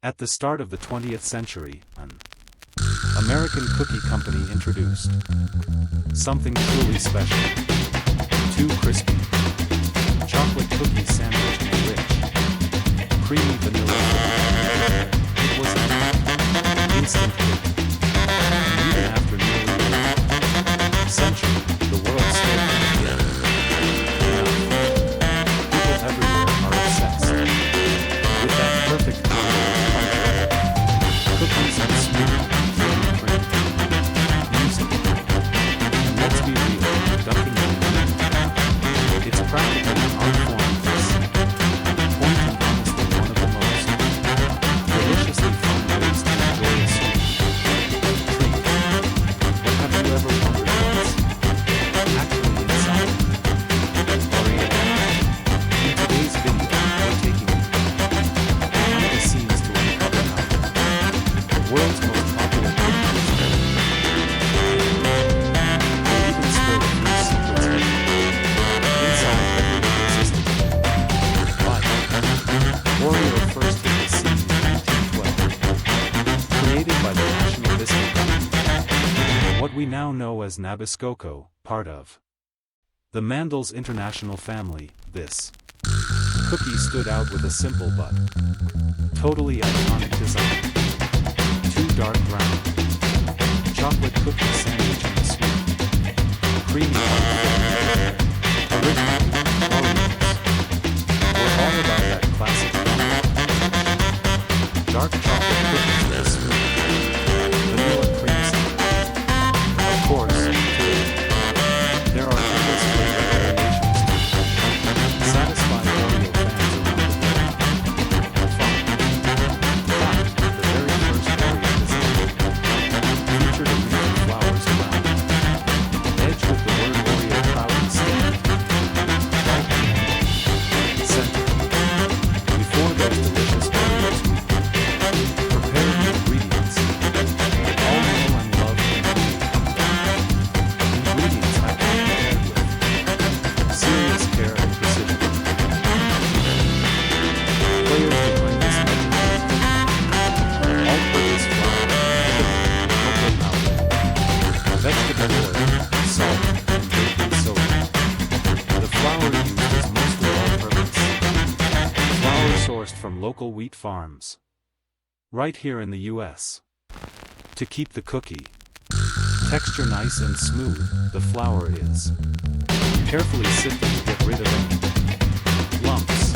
At the start of the 20th century, an American cookie company introduced something truly special. Two crispy chocolate cookies sandwiched in rich, creamy vanilla filling. It was an instant hit. And even after nearly a century, the world still can't get enough. People everywhere are obsessed with that perfect combo of cookies and smooth, creamy cream, music, and let's be real, dunking in the milk. It's practically an art form at this point, and honestly one of the most deliciously fun ways to enjoy a sweet treat. But have you ever wondered what's actually inside Oreo? In today's video, we're taking you behind the scenes to uncover how the world's most popular cookie is made. We'll even spill a few secrets inside every existing but Oreo first hit the scene in 1912, created by the National Biscuit Company, what we now know as Nabisco, part of the Mandel's International family. This cookie stood out with a simple but totally iconic design. Two dark brown chocolate cookie sandwich in the sweet, creamy white filling. Originally, Oreos were all about that classic dark chocolate cookies with a smooth vanilla cream center. Of course, today, there are endless flavor variations to satisfy Oreo fans around the world. In fact, the very first Oreo design featured a wreath of flowers around it, edged with the word Oreo proudly stamped right in the center. Before those delicious Oreos, we prepared the ingredients, all know and love ingredients have to be prepared with serious care and precision. Players behind this legendary cookie: all-purpose flour, sugar, cocoa powder, vegetable oil, salt, and baking soda. The flour used is mostly all-purpose flour sourced from local wheat farms right here in the US. To keep the cookie texture nice and smooth, the flour is carefully sifted to get rid of any lumps.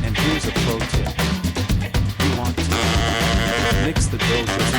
And here's a pro tip: you want to mix the dough just